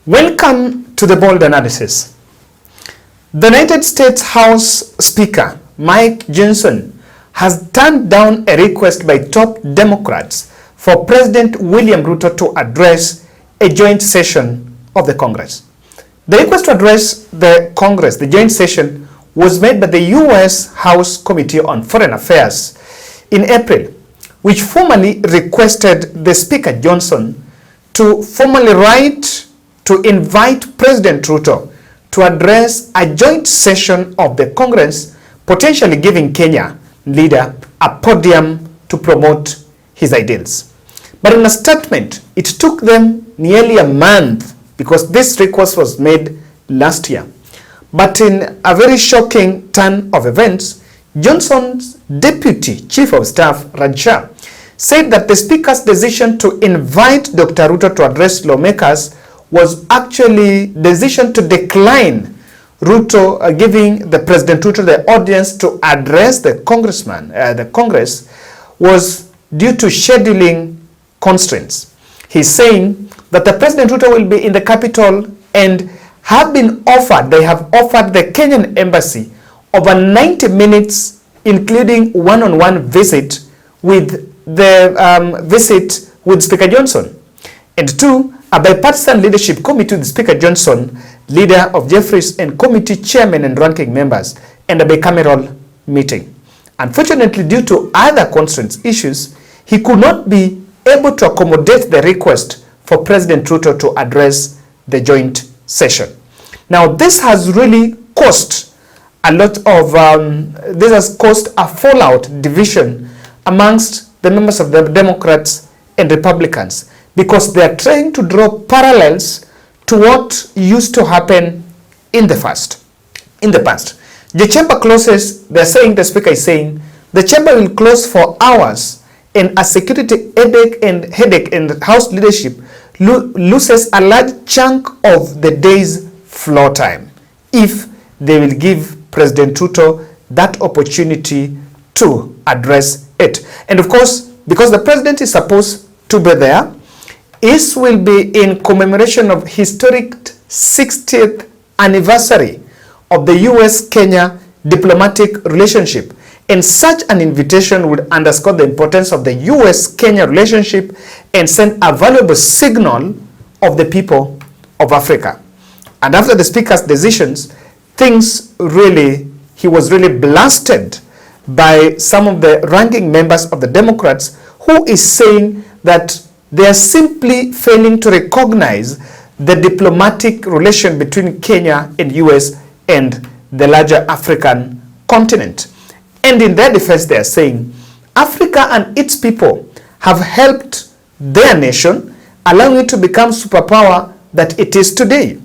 Welcome to the Bold Analysis. The United States House Speaker Mike Johnson has turned down a request by top Democrats for President William Ruto to address a joint session of the Congress. The request to address the Congress, the joint session, was made by the U.S. House Committee on Foreign Affairs in April, which formally requested the Speaker Johnson to formally write to invite President Ruto to address a joint session of the Congress, potentially giving Kenya leader a podium to promote his ideals. But in a statement, it took them nearly a month because this request was made last year. But in a very shocking turn of events, Johnson's Deputy Chief of Staff, Raja, said that the Speaker's decision to invite Dr. Ruto to address lawmakers was actually the decision to decline Ruto giving the President Ruto the audience to address the Congress was due to scheduling constraints. He's saying that the President Ruto will be in the capital and they have offered the Kenyan embassy over 90 minutes, including one-on-one visit with Speaker Johnson. And two, a bipartisan leadership committee with Speaker Johnson, leader of Jeffries, and committee chairmen and ranking members, and a bicameral meeting. Unfortunately, due to other constraints issues, he could not be able to accommodate the request for President Ruto to address the joint session. Now, this has really caused a lot of, this has caused a fallout division amongst the members of the Democrats and Republicans, because they are trying to draw parallels to what used to happen in the past. The chamber closes, they're saying, the Speaker is saying, the chamber will close for hours and a security headache and the House leadership loses a large chunk of the day's floor time if they will give President Ruto that opportunity to address it. And of course, because the president is supposed to be there, this will be in commemoration of historic 60th anniversary of the US-Kenya diplomatic relationship. And such an invitation would underscore the importance of the US-Kenya relationship and send a valuable signal of the people of Africa. And after the Speaker's decisions, he was really blasted by some of the ranking members of the Democrats, who is saying that they are simply failing to recognize the diplomatic relation between Kenya and US and the larger African continent. And in their defense, they are saying Africa and its people have helped their nation, allowing it to become superpower that it is today.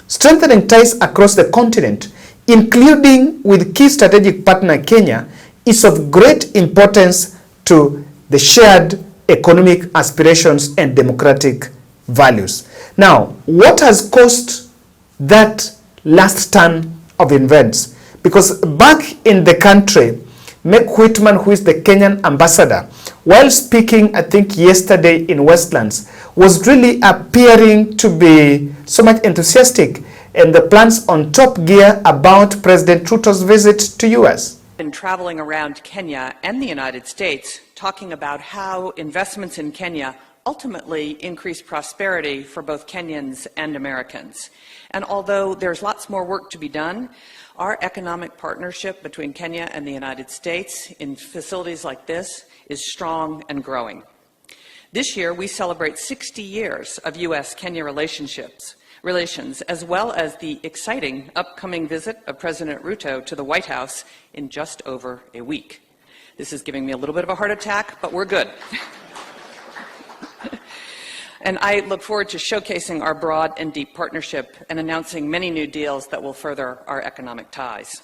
Strengthening ties across the continent, including with key strategic partner Kenya, is of great importance to the shared economic aspirations and democratic values. Now, what has caused that last turn of events? Because back in the country, Meg Whitman, who is the Kenyan ambassador, while speaking, I think yesterday in Westlands, was really appearing to be so much enthusiastic and the plans on top gear about President Ruto's visit to US. Been traveling around Kenya and the United States talking about how investments in Kenya ultimately increase prosperity for both Kenyans and Americans. And although there's lots more work to be done, our economic partnership between Kenya and the United States in facilities like this is strong and growing. This year, we celebrate 60 years of U.S.-Kenya relations, as well as the exciting upcoming visit of President Ruto to the White House in just over a week. This is giving me a little bit of a heart attack, but we're good. And I look forward to showcasing our broad and deep partnership and announcing many new deals that will further our economic ties.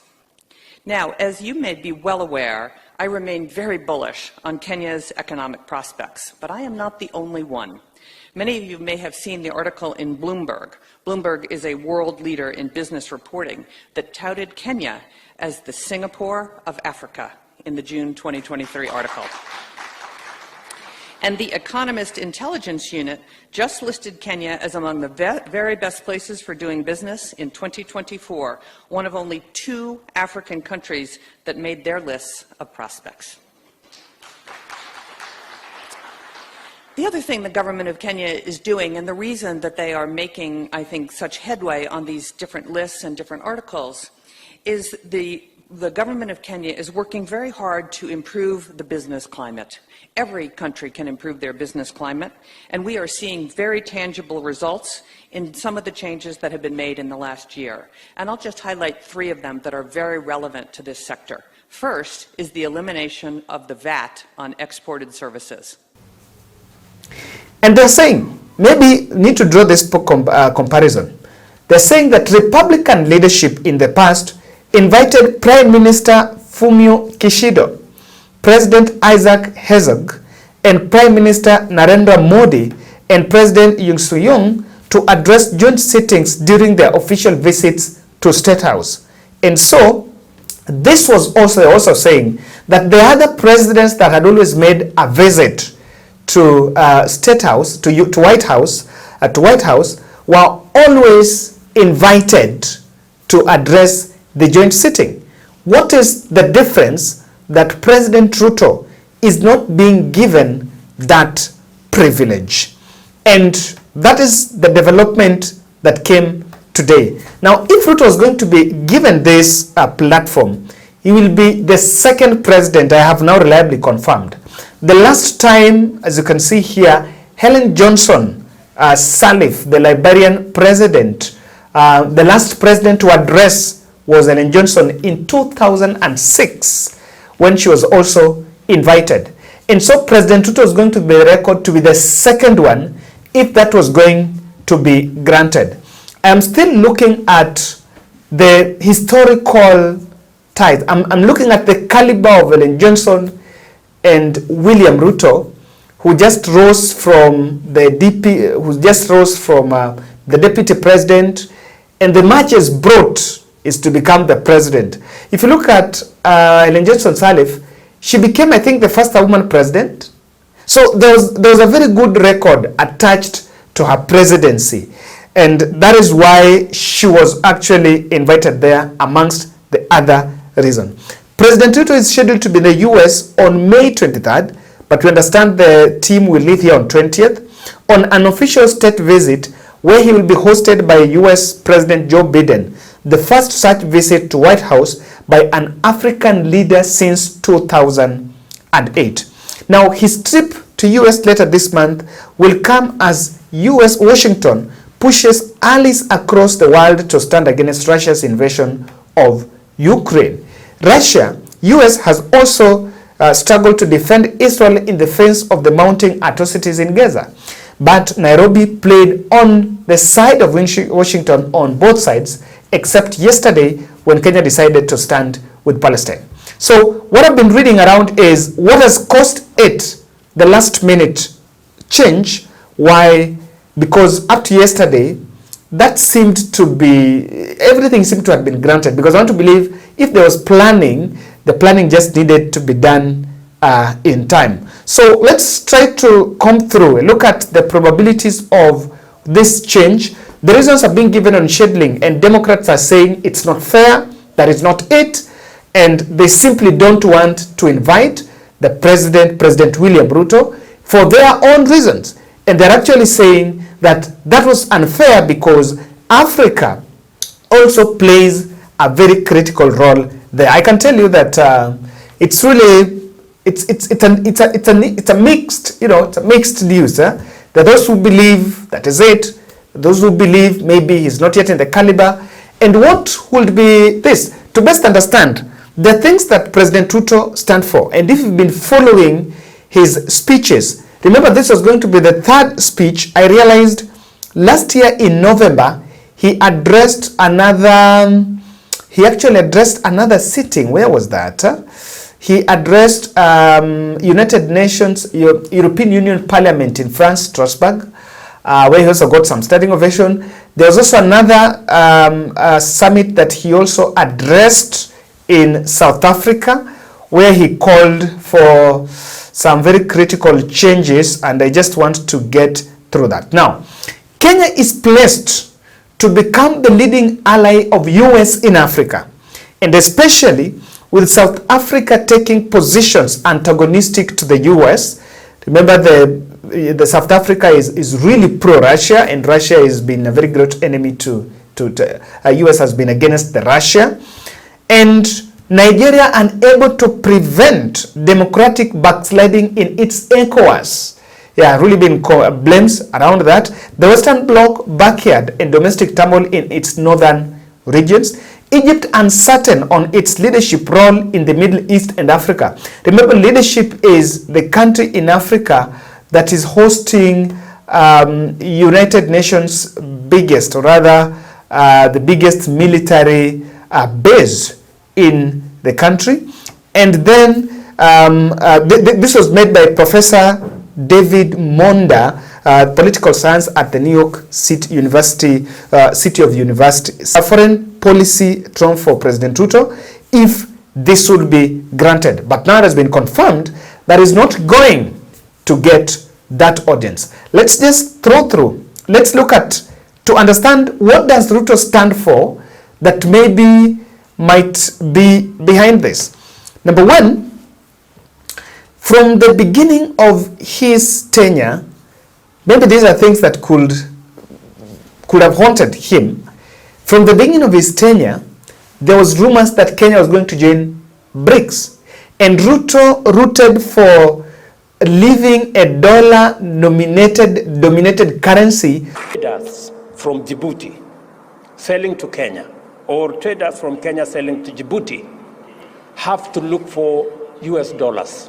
Now, as you may be well aware, I remain very bullish on Kenya's economic prospects, but I am not the only one. Many of you may have seen the article in Bloomberg. Bloomberg is a world leader in business reporting that touted Kenya as the Singapore of Africa in the June 2023 article. And the Economist Intelligence Unit just listed Kenya as among the very best places for doing business in 2024, one of only 2 African countries that made their lists of prospects. The other thing the government of Kenya is doing, and the reason that they are making, I think, such headway on these different lists and different articles, is the government of Kenya is working very hard to improve the business climate. Every country can improve their business climate, and we are seeing very tangible results in some of the changes that have been made in the last year. And I'll just highlight 3 of them that are very relevant to this sector. First is the elimination of the VAT on exported services. And they're saying, maybe need to draw this comparison. They're saying that Republican leadership in the past invited Prime Minister Fumio Kishida, President Isaac Herzog, and Prime Minister Narendra Modi and President Yoon Suk-yeol to address joint sittings during their official visits to State House. And so, this was also saying that the other presidents that had always made a visit to State House, to White House, were always invited to address the joint sitting. What is the difference that President Ruto is not being given that privilege? And that is the development that came today. Now, if Ruto is going to be given this platform, he will be the second president, I have now reliably confirmed. The last time, as you can see here, Helen Johnson Sirleaf, the Liberian president, the last president to address was Helen Johnson in 2006, when she was also invited. And so President Ruto is going to be reckoned to be the second one if that was going to be granted. I am still looking at the historical ties. I'm looking at the caliber of Helen Johnson and William Ruto, who just rose from the the deputy president, and the matches brought is to become the president. If you look at Helen Johnson Sirleaf, she became, I think, the first woman president. So there was a very good record attached to her presidency, and that is why she was actually invited there, amongst the other reasons. President Ruto is scheduled to be in the US on May 23rd, but we understand the team will leave here on 20th on an official state visit where he will be hosted by US President Joe Biden, the first such visit to White House by an African leader since 2008. Now, his trip to US later this month will come as US Washington pushes allies across the world to stand against Russia's invasion of Ukraine. Russia, US has also struggled to defend Israel in the face of the mounting atrocities in Gaza. But Nairobi played on the side of Washington on both sides, except yesterday when Kenya decided to stand with Palestine. So what I've been reading around is what has caused it the last minute change. Why? Because up to yesterday, that seemed to be, everything seemed to have been granted, because I want to believe if there was planning, the planning just needed to be done in time. So let's try to come through and look at the probabilities of this change. The reasons are being given on scheduling, and Democrats are saying it's not fair, that is not it, and they simply don't want to invite the President William Ruto for their own reasons. And they're actually saying that that was unfair because Africa also plays a very critical role there. I can tell you that it's really it's a mixed, it's a mixed news. There are those who believe that is it, those who believe maybe he's not yet in the caliber. And what would be this? To best understand the things that President Ruto stands for, and if you've been following his speeches, remember this was going to be the third speech. I realized last year in November, he addressed another, he actually addressed another sitting. Where was that? He addressed United Nations, European Union Parliament in France, Strasbourg, where he also got some standing ovation. There was also another summit that he also addressed in South Africa, where he called for some very critical changes, and I just want to get through that. Now, Kenya is placed to become the leading ally of US in Africa, and especially with South Africa taking positions antagonistic to the US. Remember, the South Africa is really pro-Russia, and Russia has been a very great enemy to US has been against the Russia. And Nigeria unable to prevent democratic backsliding in its ECOWAS. Yeah, really been blames around that. The Western Bloc backyard and domestic turmoil in its northern regions. Egypt uncertain on its leadership role in the Middle East and Africa. Remember, leadership is the country in Africa that is hosting United Nations biggest, or rather the biggest military base in the country. And then this was made by Professor David Monda, political science at the New York City University, City of University. A foreign policy trump for President Ruto if this would be granted. But now it has been confirmed that is not going to get that audience. Let's just throw through. Let's look at, to understand what does Ruto stand for that maybe might be behind this. Number one, from the beginning of his tenure, maybe these are things that could have haunted him. From the beginning of his tenure, there was rumors that Kenya was going to join BRICS, and Ruto rooted for leaving a dominated currency. Traders from Djibouti selling to Kenya, or traders from Kenya selling to Djibouti, have to look for US dollars.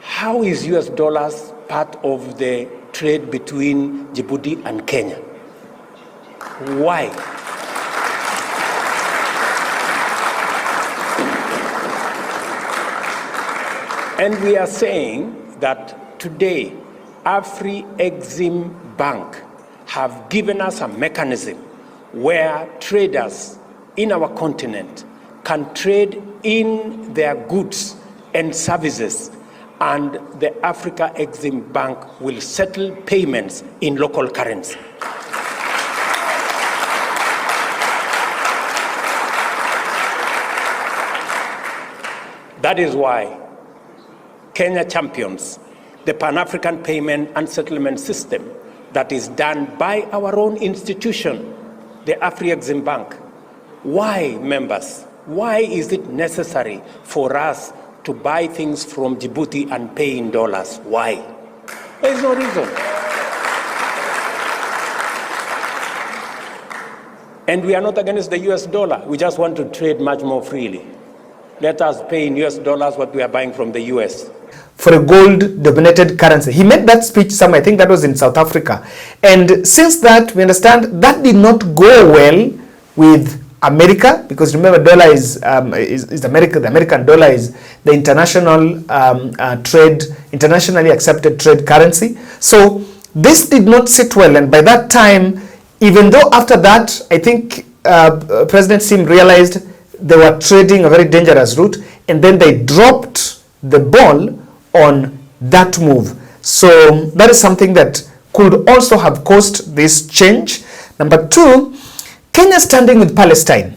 How is US dollars part of the trade between Djibouti and Kenya? Why? And we are saying that today, Afri-Exim Bank have given us a mechanism where traders in our continent can trade in their goods and services, and the Africa Exim Bank will settle payments in local currency. That is why Kenya champions the Pan-African payment and settlement system that is done by our own institution, the Afri-Exim Bank. Why, members? Why is it necessary for us to buy things from Djibouti and pay in dollars? Why? There is no reason. And we are not against the US dollar. We just want to trade much more freely. Let us pay in US dollars what we are buying from the US. For a gold-dominated currency. He made that speech somewhere, I think that was in South Africa. And since that, we understand that did not go well with America, because remember, dollar is America. The American dollar is the international internationally accepted trade currency. So this did not sit well. And by that time, even though after that, I think President Sim realized they were trading a very dangerous route, and then they dropped the ball on that move. So that is something that could also have caused this change. Number two, Kenya standing with Palestine,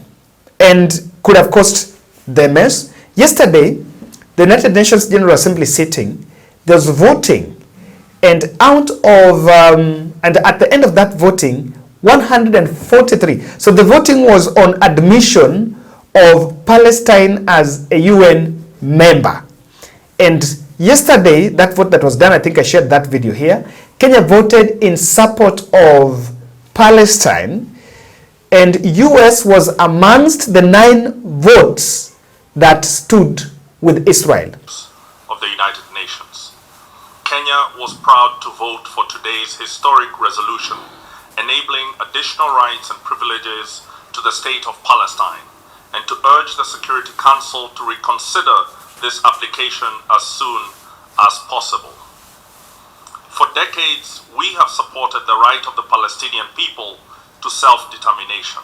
and could have caused the mess. Yesterday, the United Nations General Assembly sitting, there was voting, and out of and at the end of that voting, 143. So the voting was on admission of Palestine as a UN member. And yesterday, that vote that was done, I think I shared that video here, Kenya voted in support of Palestine, and US was amongst the 9 votes that stood with Israel. Of the United Nations. Kenya was proud to vote for today's historic resolution, enabling additional rights and privileges to the state of Palestine, and to urge the Security Council to reconsider this application as soon as possible. For decades, we have supported the right of the Palestinian people to self-determination.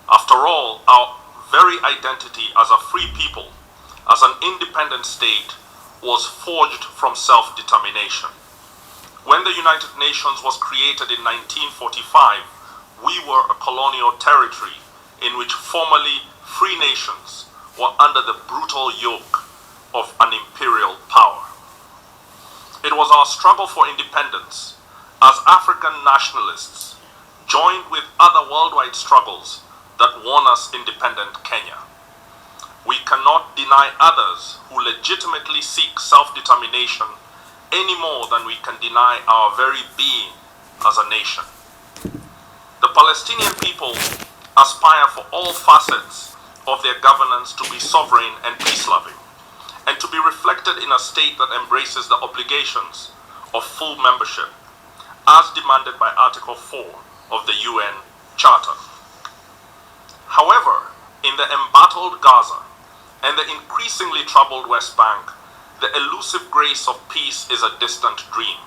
After all, our very identity as a free people, as an independent state, was forged from self-determination. When the United Nations was created in 1945, we were a colonial territory in which formerly free nations were under the brutal yoke of an imperial power. It was our struggle for independence as African nationalists joined with other worldwide struggles that won us independent Kenya. We cannot deny others who legitimately seek self-determination any more than we can deny our very being as a nation. The Palestinian people aspire for all facets of their governance to be sovereign and peace-loving, and to be reflected in a state that embraces the obligations of full membership, as demanded by Article 4 of the UN Charter. However, in the embattled Gaza and the increasingly troubled West Bank, the elusive grace of peace is a distant dream.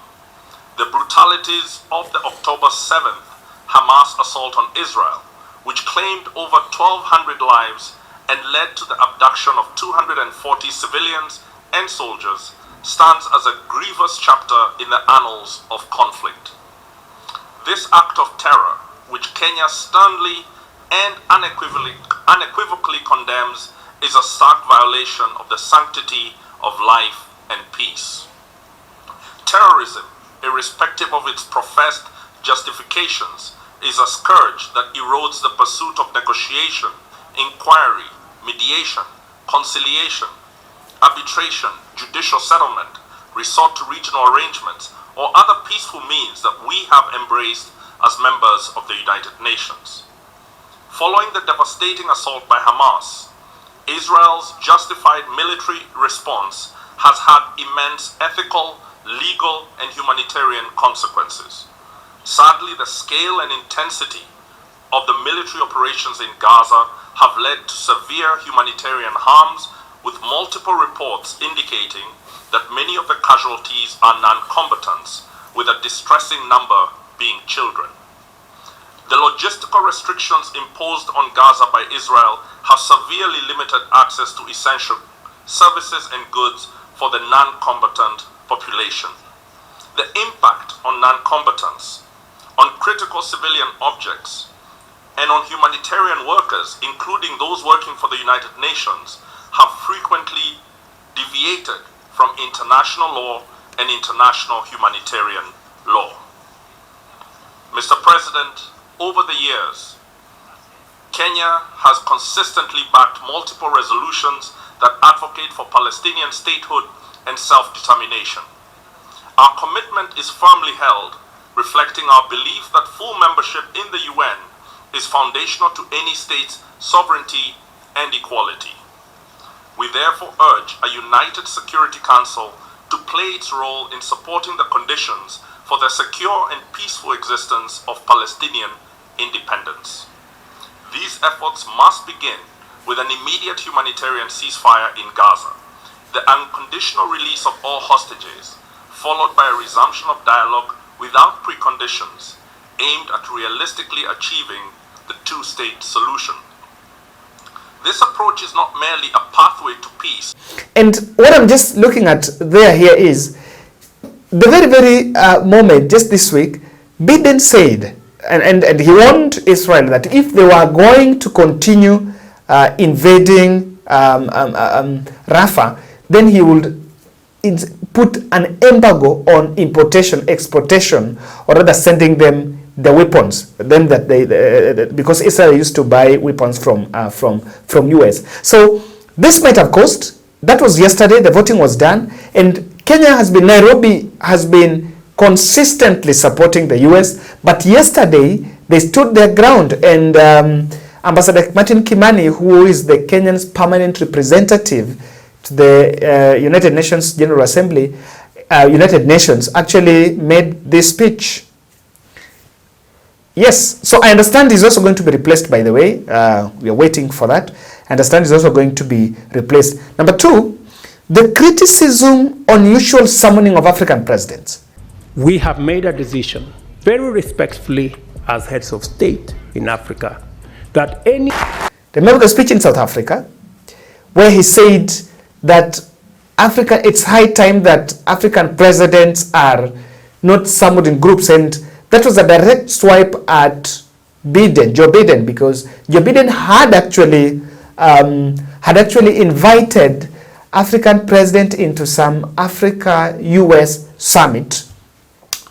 The brutalities of the October 7th Hamas assault on Israel, which claimed over 1,200 lives and led to the abduction of 240 civilians and soldiers, stands as a grievous chapter in the annals of conflict. This act of terror, which Kenya sternly and unequivocally condemns, is a stark violation of the sanctity of life and peace. Terrorism, irrespective of its professed justifications, is a scourge that erodes the pursuit of negotiation, inquiry, mediation, conciliation, arbitration, judicial settlement, resort to regional arrangements, or other peaceful means that we have embraced as members of the United Nations. Following the devastating assault by Hamas, Israel's justified military response has had immense ethical, legal, and humanitarian consequences. Sadly, the scale and intensity of the military operations in Gaza have led to severe humanitarian harms, with multiple reports indicating that many of the casualties are non-combatants, with a distressing number being children. The logistical restrictions imposed on Gaza by Israel have severely limited access to essential services and goods for the non-combatant population. The impact on non-combatants, on critical civilian objects, and on humanitarian workers, including those working for the United Nations, have frequently deviated from international law and international humanitarian law. Mr. President, over the years, Kenya has consistently backed multiple resolutions that advocate for Palestinian statehood and self-determination. Our commitment is firmly held, reflecting our belief that full membership in the UN is foundational to any state's sovereignty and equality. We therefore urge a united Security Council to play its role in supporting the conditions for the secure and peaceful existence of Palestinian independence. These efforts must begin with an immediate humanitarian ceasefire in Gaza, the unconditional release of all hostages, followed by a resumption of dialogue without preconditions, aimed at realistically achieving the two-state solution. This approach is not merely a pathway to peace. And what I'm just looking at here is the very moment just this week, Biden said, and he warned Israel that if they were going to continue invading Rafah, then he would put an embargo on importation, exportation, or rather sending them the weapons, them that because Israel used to buy weapons from US. So this might have caused. That was yesterday. The voting was done, and Nairobi has been consistently supporting the US. But yesterday they stood their ground, and Ambassador Martin Kimani, who is the Kenyan's permanent representative to the United Nations General Assembly, United Nations, actually made this speech. Yes, so I understand he's also going to be replaced, by the way. We are waiting for that. I understand he's also going to be replaced. Number two, the criticism on usual summoning of African presidents. We have made a decision, very respectfully, as heads of state in Africa, that any... Remember the speech in South Africa, where he said that Africa, it's high time that African presidents are not summoned in groups, and that was a direct swipe at Joe Biden, because Joe Biden had actually invited African president into some Africa-US summit.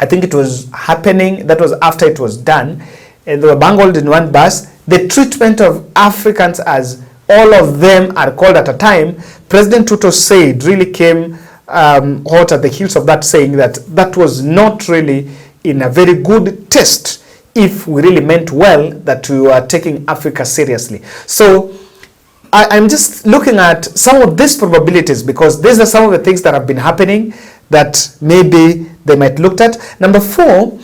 I think it was happening, that was after it was done, and they were bungled in one bus. The treatment of Africans, as all of them are called at a time, President Ruto said, really came hot at the heels of that, saying that that was not really in a very good taste if we really meant well that we were taking Africa seriously. So I'm just looking at some of these probabilities, because these are some of the things that have been happening that maybe they might look at. Number 4,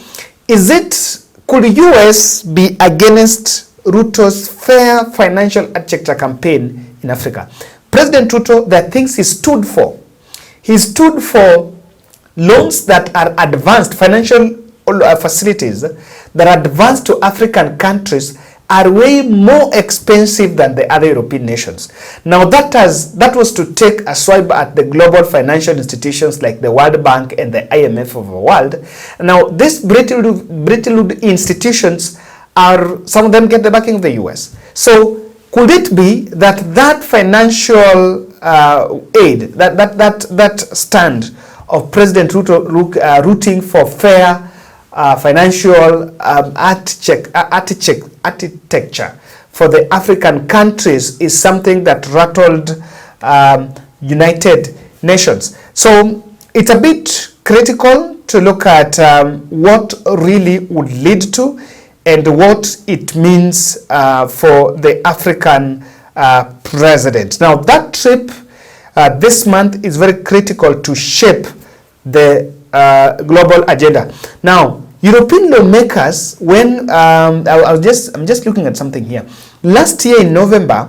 could US be against Ruto's fair financial architecture campaign in Africa? President Ruto, the things he stood for loans that are advanced, financial facilities that are advanced to African countries are way more expensive than the other European nations. Now that was to take a swipe at the global financial institutions like the World Bank and the IMF of the world. Now these brittle institutions are, some of them get the backing of the US. So could it be that financial aid, that stand of President Ruto rooting for fair financial architecture for the African countries is something that rattled United Nations? So it's a bit critical to look at what really would lead to and what it means for the African president. Now that trip this month is very critical to shape the global agenda. Now, European lawmakers, when I'm just looking at something here. Last year in November,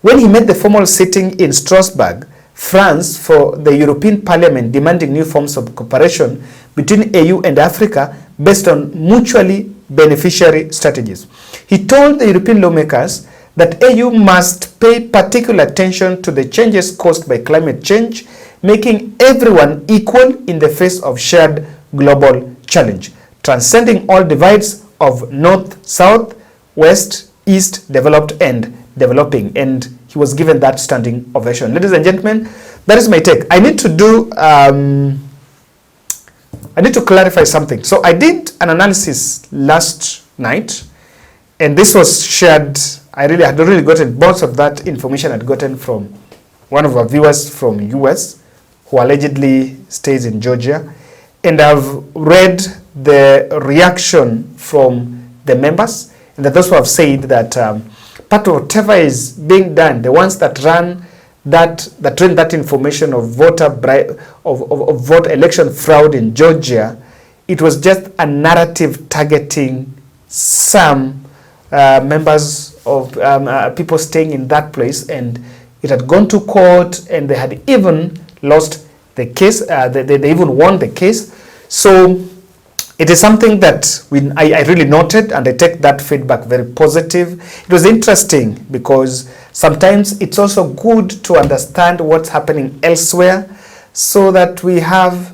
when he made the formal sitting in Strasbourg, France, for the European Parliament demanding new forms of cooperation between EU and Africa based on mutually beneficiary strategies, he told the European lawmakers that EU must pay particular attention to the changes caused by climate change, making everyone equal in the face of shared global challenge, transcending all divides of north, south, west, east, developed and developing. And he was given that standing ovation. Ladies and gentlemen, that is my take. I need to clarify something. So I did an analysis last night, and this was shared. I had already gotten most of that information. I'd gotten from one of our viewers from US, who allegedly stays in Georgia, and I've read the reaction from the members, and that those who have said that part of whatever is being done, the ones that ran that information of vote election fraud in Georgia, it was just a narrative targeting some members of people staying in that place, and it had gone to court, and they had even lost the case. They even won the case. So it is something that I really noted, and I take that feedback very positive. It was interesting because sometimes it's also good to understand what's happening elsewhere, so that we have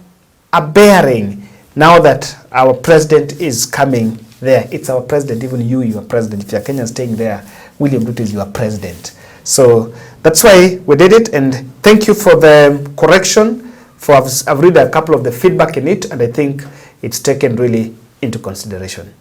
a bearing now that our president is coming there. It's our president. Even you are president. If you're Kenyan staying there, William Ruto is your president. So that's why we did it, and thank you for the correction. I've read a couple of the feedback in it, and I think it's taken really into consideration.